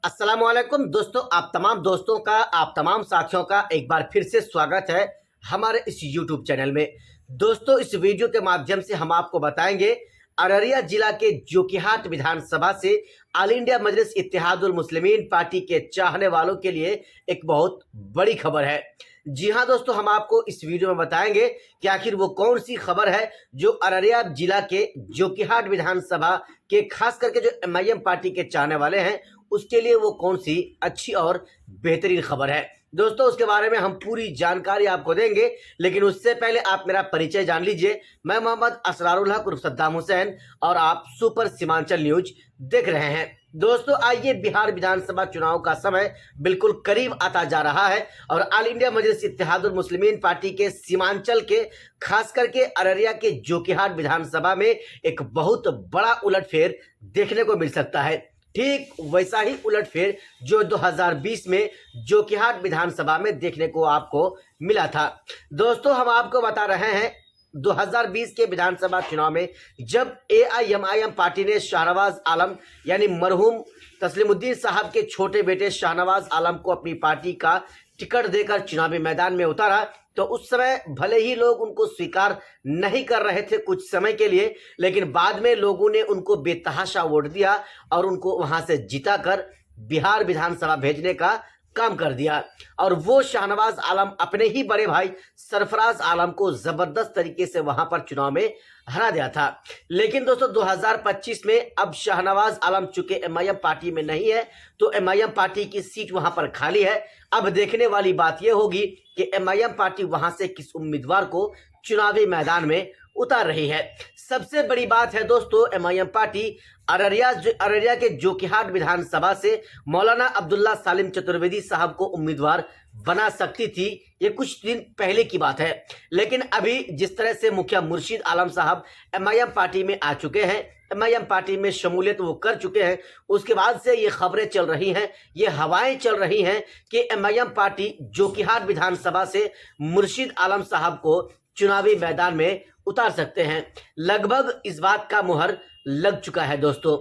अस्सलाम वालेकुम दोस्तों, आप तमाम दोस्तों का, आप तमाम साथियों का एक बार फिर से स्वागत है हमारे इस YouTube चैनल में। दोस्तों, इस वीडियो के माध्यम से हम आपको बताएंगे अररिया जिला के जोकीहाट विधानसभा से ऑल इंडिया मजलिस इत्तेहादुल मुस्लिमीन पार्टी के चाहने वालों के लिए एक बहुत बड़ी खबर है। जी हाँ दोस्तों, हम आपको इस वीडियो में बताएंगे कि आखिर वो कौन सी खबर है जो अररिया जिला के जोकीहाट विधानसभा के खास करके जो MIM पार्टी के चाहने वाले हैं उसके लिए वो कौन सी अच्छी और बेहतरीन खबर है। दोस्तों, उसके बारे में हम पूरी जानकारी आपको देंगे, लेकिन उससे पहले आप मेरा परिचय जान लीजिए। मैं मोहम्मद असरारुल हक उर्फ सद्दाम हुसैन और आप सुपर सीमांचल न्यूज देख रहे हैं। दोस्तों, आइए, बिहार विधानसभा चुनाव का समय बिल्कुल करीब आता जा रहा है और ऑल इंडिया मजलिस इत्तेहादुल मुस्लिमीन पार्टी के सीमांचल के खास करके अररिया के जोकीहाट विधानसभा में एक बहुत बड़ा उलटफेर देखने को मिल सकता है। ठीक वैसा ही उलटफेर जो 2020 में जोकीहाट विधानसभा में देखने को आपको मिला था। दोस्तों, हम आपको बता रहे हैं 2020 के विधानसभा चुनाव में जब AIMIM पार्टी ने शाहनवाज आलम यानी मरहूम तस्लीमुद्दीन साहब के छोटे बेटे शाहनवाज आलम को अपनी पार्टी का टिकट देकर चुनावी मैदान में उतारा, तो उस समय भले ही लोग उनको स्वीकार नहीं कर रहे थे कुछ समय के लिए, लेकिन बाद में लोगों ने उनको बेतहाशा वोट दिया और उनको वहां से जिताकर बिहार विधानसभा भेजने का काम कर दिया। और वो शाहनवाज आलम अपने ही बड़े भाई सरफराज आलम को जबरदस्त तरीके से वहां पर चुनाव में हरा दिया था। लेकिन दोस्तों, 2025 में अब शाहनवाज आलम चूंकि MIM पार्टी में नहीं है तो MIM पार्टी की सीट वहां पर खाली है। अब देखने वाली बात यह होगी कि MIM पार्टी वहां से किस उम्मीदवार को चुनावी मैदान में उतार रही है। सबसे बड़ी बात है दोस्तों, MIM पार्टी अररिया के जोकीहाट विधानसभा से मौलाना अब्दुल्ला सालिम चतुर्वेदी साहब को उम्मीदवार बना सकती थी, ये कुछ दिन पहले की बात है। लेकिन अभी जिस तरह से मुखिया मुर्शीद आलम साहब MIM पार्टी में आ चुके हैं, MIM पार्टी में शमूलियत वो कर चुके हैं, उसके बाद से ये खबरें चल रही हैं, ये हवाएं चल रही हैं कि MIM पार्टी जोकीहाट विधानसभा से मुर्शीद आलम साहब को चुनावी मैदान में उतार सकते हैं। लगभग इस बात का मुहर लग चुका है दोस्तों।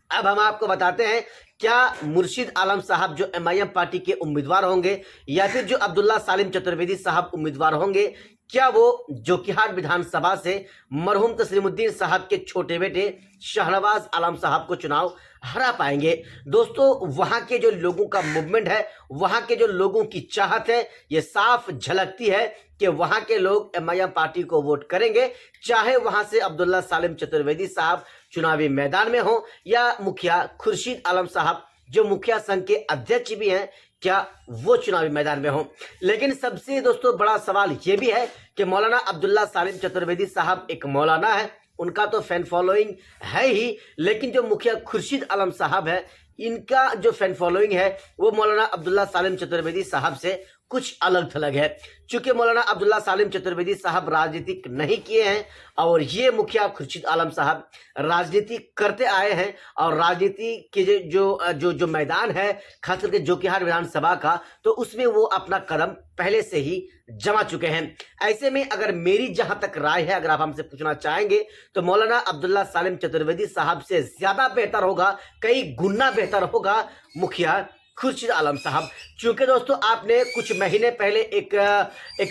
अब हम आपको बताते हैं, क्या मुर्शीद आलम साहब जो MIM पार्टी के उम्मीदवार होंगे या फिर जो अब्दुल्ला सालिम चतुर्वेदी साहब उम्मीदवार होंगे, क्या वो जोकीहाट विधानसभा से मरहूम तस्लीमुद्दीन साहब के छोटे बेटे शाहनवाज आलम साहब को चुनाव हरा पाएंगे। दोस्तों, वहां के जो लोगों का मूवमेंट है, वहां के जो लोगों की चाहत है, ये साफ झलकती है कि वहां के लोग MIM पार्टी को वोट करेंगे, चाहे वहां से अब्दुल्ला सालिम चतुर्वेदी साहब चुनावी मैदान में हो या मुखिया खुर्शीद आलम साहब जो मुखिया संघ के अध्यक्ष भी हैं, क्या वो चुनावी मैदान में हो। लेकिन सबसे दोस्तों बड़ा सवाल ये भी है कि मौलाना अब्दुल्ला सालिम चतुर्वेदी साहब एक मौलाना है, उनका तो फैन फॉलोइंग है ही, लेकिन जो मुखिया खुर्शीद आलम साहब है, इनका जो फैन फॉलोइंग है वो मौलाना अब्दुल्ला सालिम चतुर्वेदी साहब से कुछ अलग थलग है। चूंकि मौलाना अब्दुल्ला सालिम चतुर्वेदी साहब राजनीति नहीं किए हैं और ये मुखिया खुर्शीद आलम साहब राजनीति करते आए हैं, और राजनीति के जो मैदान है खास करके जोकीहाट विधानसभा का, तो उसमें वो अपना कदम पहले से ही जमा चुके हैं। ऐसे में अगर मेरी जहां तक राय है, अगर आप हमसे पूछना चाहेंगे, तो मौलाना अब्दुल्ला सालिम चतुर्वेदी साहब से ज्यादा बेहतर होगा, कई गुना बेहतर होगा मुखिया खुर्शीद आलम साहब। चूंकि दोस्तों, आपने कुछ महीने पहले एक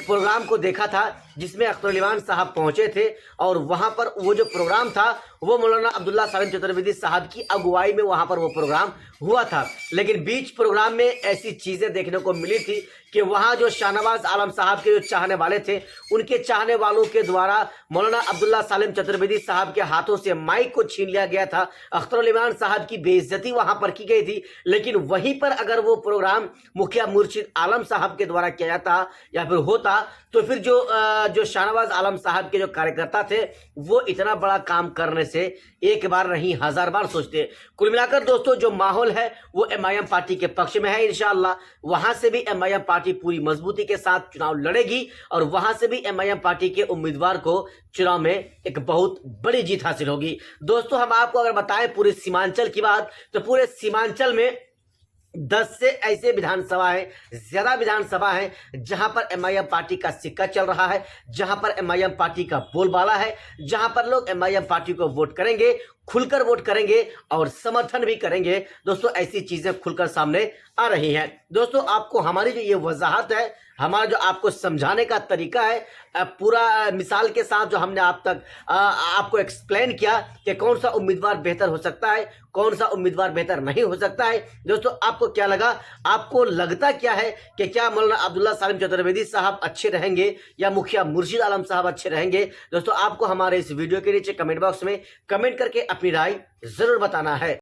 प्रोग्राम को देखा था जिसमें अख्तर साहब पहुंचे थे, और वहां पर वो जो प्रोग्राम था वो मौलाना अब्दुल्ला सालिम चतुर्वेदी साहब की अगुवाई में वहां पर वो प्रोग्राम हुआ था। लेकिन बीच प्रोग्राम में ऐसी चीजें देखने को मिली थी कि वहां जो शाहनवाज आलम साहब के जो चाहने वाले थे, उनके चाहने वालों के द्वारा मौलाना अब्दुल्ला सालिम चतुर्वेदी साहब के हाथों से माइक को छीन लिया गया था, अख्तर साहब की बेइज्जती वहां पर की गई थी। लेकिन वहीं पर अगर वो प्रोग्राम मुखिया मुर्शीद आलम साहब के द्वारा किया जाता या फिर होता, तो फिर जो शाहनवाज आलम साहब के जो कार्यकर्ता थे वो इतना बड़ा काम करने से एक बार नहीं 1000 बार सोचते। कुल मिलाकर दोस्तों, जो माहौल है वो MIM पार्टी के पक्ष में है। इंशाअल्लाह वहां से भी MIM पार्टी पूरी मजबूती के साथ चुनाव लड़ेगी और वहां से भी MIM पार्टी के उम्मीदवार को चुनाव में एक बहुत बड़ी जीत हासिल होगी। दोस्तों, हम आपको अगर बताएं पूरे सीमांचल की बात, तो पूरे सीमांचल में 10 से ऐसे विधानसभा है, ज्यादा विधानसभा है जहां पर MIM पार्टी का सिक्का चल रहा है, जहां पर MIM पार्टी का बोलबाला है, जहां पर लोग MIM पार्टी को वोट करेंगे। खुलकर वोट करेंगे और समर्थन भी करेंगे। दोस्तों ऐसी चीजें खुलकर सामने आ रही हैं। दोस्तों आपको हमारी जो ये वजाहत है, हमारा जो आपको समझाने का तरीका है, पूरा मिसाल के साथ जो हमने आप तक आपको एक्सप्लेन किया कि कौन सा उम्मीदवार बेहतर हो सकता है, कौन सा उम्मीदवार बेहतर नहीं हो सकता है। दोस्तों आपको क्या लगा, आपको लगता क्या है कि क्या मौलाना अब्दुल्ला सालिम चतुर्वेदी साहब अच्छे रहेंगे या मुखिया मुर्शिद आलम साहब अच्छे रहेंगे? दोस्तों आपको हमारे इस वीडियो के नीचे कमेंट बॉक्स में कमेंट करके अपनी राय जरूर बताना है।